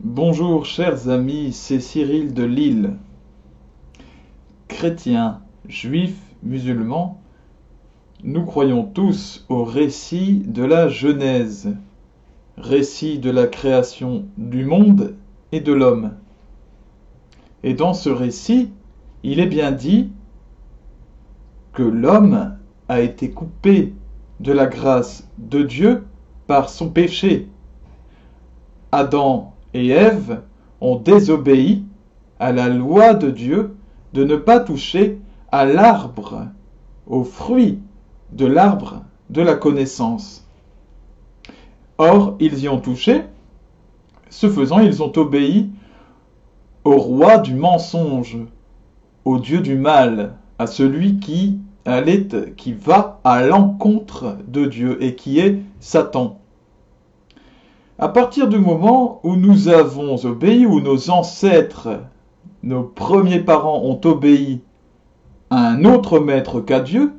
Bonjour chers amis, c'est Cyril de Lille. Chrétiens, juifs, musulmans, nous croyons tous au récit de la Genèse, récit de la création du monde et de l'homme. Et dans ce récit, il est bien dit que l'homme a été coupé de la grâce de Dieu par son péché. Adam et Ève ont désobéi à la loi de Dieu de ne pas toucher à l'arbre, au fruit de l'arbre de la connaissance. Or, ils y ont touché. Ce faisant, ils ont obéi au roi du mensonge, au Dieu du mal, à celui qui va à l'encontre de Dieu et qui est Satan. À partir du moment où nous avons obéi, où nos ancêtres, nos premiers parents ont obéi à un autre maître qu'à Dieu,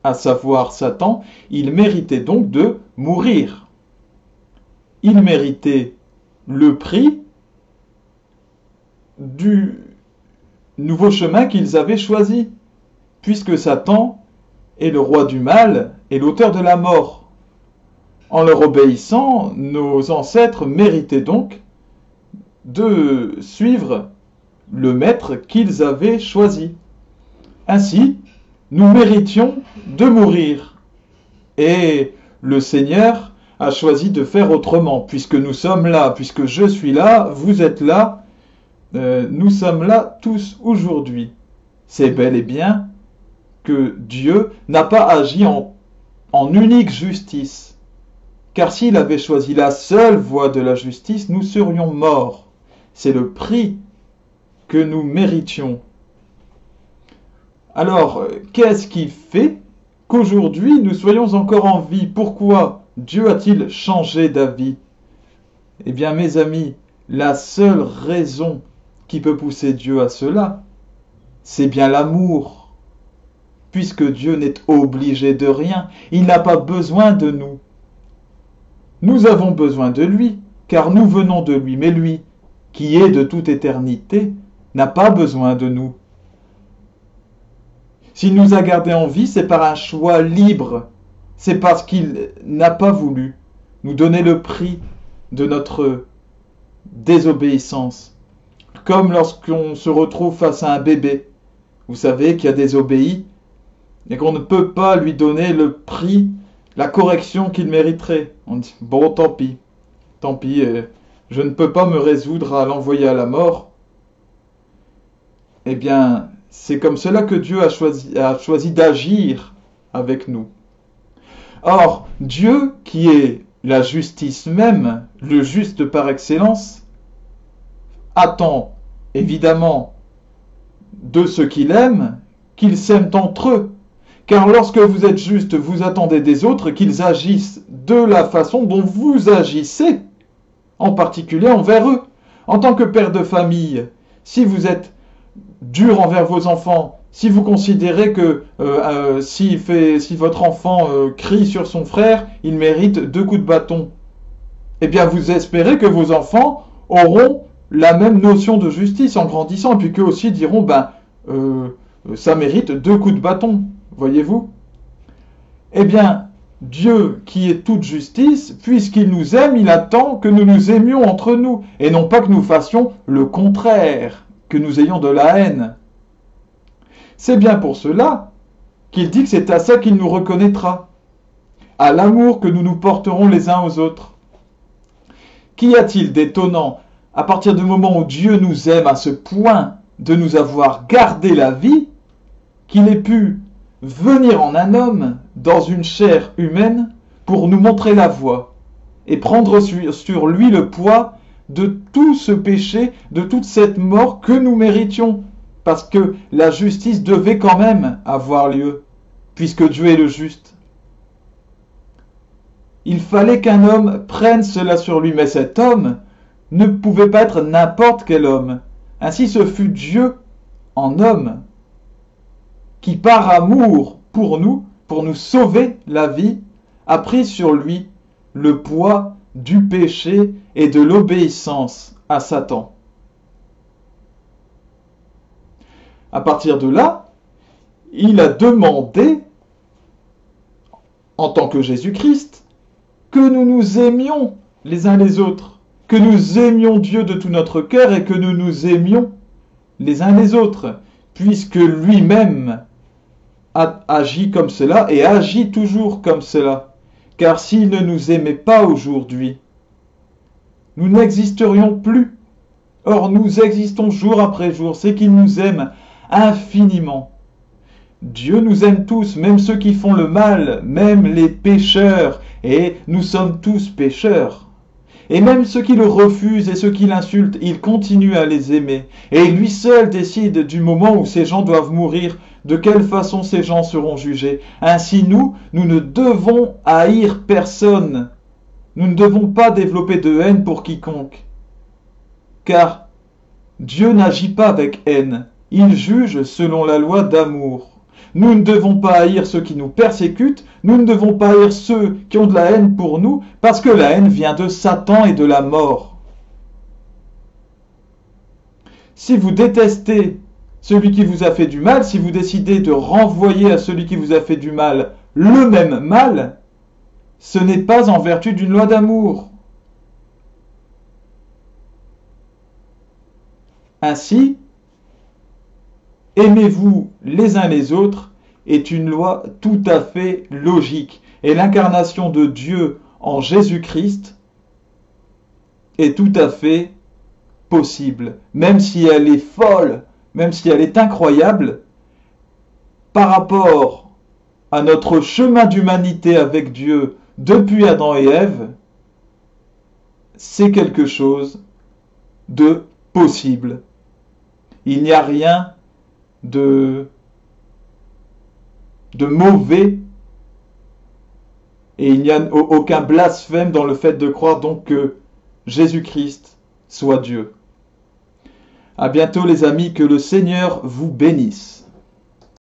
à savoir Satan, ils méritaient donc de mourir. Ils méritaient le prix du nouveau chemin qu'ils avaient choisi, puisque Satan est le roi du mal et l'auteur de la mort. En leur obéissant, nos ancêtres méritaient donc de suivre le maître qu'ils avaient choisi. Ainsi, nous méritions de mourir. Et le Seigneur a choisi de faire autrement, puisque nous sommes là, puisque je suis là, vous êtes là, nous sommes là tous aujourd'hui. C'est bel et bien que Dieu n'a pas agi en unique justice. Car s'il avait choisi la seule voie de la justice, nous serions morts. C'est le prix que nous méritions. Alors, qu'est-ce qui fait qu'aujourd'hui nous soyons encore en vie? Pourquoi Dieu a-t-il changé d'avis? Eh bien, mes amis, la seule raison qui peut pousser Dieu à cela, c'est bien l'amour. Puisque Dieu n'est obligé de rien, il n'a pas besoin de nous. Nous avons besoin de lui, car nous venons de lui, mais lui, qui est de toute éternité, n'a pas besoin de nous. S'il nous a gardés en vie, c'est par un choix libre, c'est parce qu'il n'a pas voulu nous donner le prix de notre désobéissance. Comme lorsqu'on se retrouve face à un bébé, vous savez, qui a désobéi, et qu'on ne peut pas lui donner le prix, la correction qu'il mériterait. On dit, bon, tant pis, je ne peux pas me résoudre à l'envoyer à la mort. Eh bien, c'est comme cela que Dieu a choisi d'agir avec nous. Or, Dieu, qui est la justice même, le juste par excellence, attend évidemment de ceux qu'il aime qu'ils s'aiment entre eux. Car lorsque vous êtes juste, vous attendez des autres qu'ils agissent de la façon dont vous agissez, en particulier envers eux. En tant que père de famille, si vous êtes dur envers vos enfants, si vous considérez que si votre enfant crie sur son frère, il mérite 2 coups de bâton, eh bien vous espérez que vos enfants auront la même notion de justice en grandissant, et puis qu'eux aussi diront, ça mérite 2 coups de bâton. Voyez-vous? Eh bien, Dieu, qui est toute justice, puisqu'il nous aime, il attend que nous nous aimions entre nous, et non pas que nous fassions le contraire, que nous ayons de la haine. C'est bien pour cela qu'il dit que c'est à ça qu'il nous reconnaîtra, à l'amour que nous nous porterons les uns aux autres. Qu'y a-t-il d'étonnant, à partir du moment où Dieu nous aime à ce point de nous avoir gardé la vie, qu'il ait pu venir en un homme dans une chair humaine pour nous montrer la voie et prendre sur lui le poids de tout ce péché, de toute cette mort que nous méritions, parce que la justice devait quand même avoir lieu, puisque Dieu est le juste. Il fallait qu'un homme prenne cela sur lui, mais cet homme ne pouvait pas être n'importe quel homme. Ainsi ce fut Dieu en homme, qui par amour pour nous sauver la vie, a pris sur lui le poids du péché et de l'obéissance à Satan. À partir de là, il a demandé, en tant que Jésus-Christ, que nous nous aimions les uns les autres, que nous aimions Dieu de tout notre cœur et que nous nous aimions les uns les autres, puisque lui-même a agi comme cela et agit toujours comme cela. Car s'il ne nous aimait pas aujourd'hui, nous n'existerions plus. Or, nous existons jour après jour, c'est qu'il nous aime infiniment. Dieu nous aime tous, même ceux qui font le mal, même les pécheurs, et nous sommes tous pécheurs. Et même ceux qui le refusent et ceux qui l'insultent, il continue à les aimer. Et lui seul décide du moment où ces gens doivent mourir, de quelle façon ces gens seront jugés. Ainsi nous ne devons haïr personne. Nous ne devons pas développer de haine pour quiconque. Car Dieu n'agit pas avec haine. Il juge selon la loi d'amour. Nous ne devons pas haïr ceux qui nous persécutent, nous ne devons pas haïr ceux qui ont de la haine pour nous, parce que la haine vient de Satan et de la mort. Si vous détestez celui qui vous a fait du mal, si vous décidez de renvoyer à celui qui vous a fait du mal le même mal, ce n'est pas en vertu d'une loi d'amour. Ainsi, aimez-vous les uns les autres est une loi tout à fait logique. Et l'incarnation de Dieu en Jésus-Christ est tout à fait possible. Même si elle est folle, même si elle est incroyable, par rapport à notre chemin d'humanité avec Dieu depuis Adam et Ève, c'est quelque chose de possible. Il n'y a rien de mauvais et il n'y a aucun blasphème dans le fait de croire donc que Jésus-Christ soit Dieu. À bientôt les amis, que le Seigneur vous bénisse.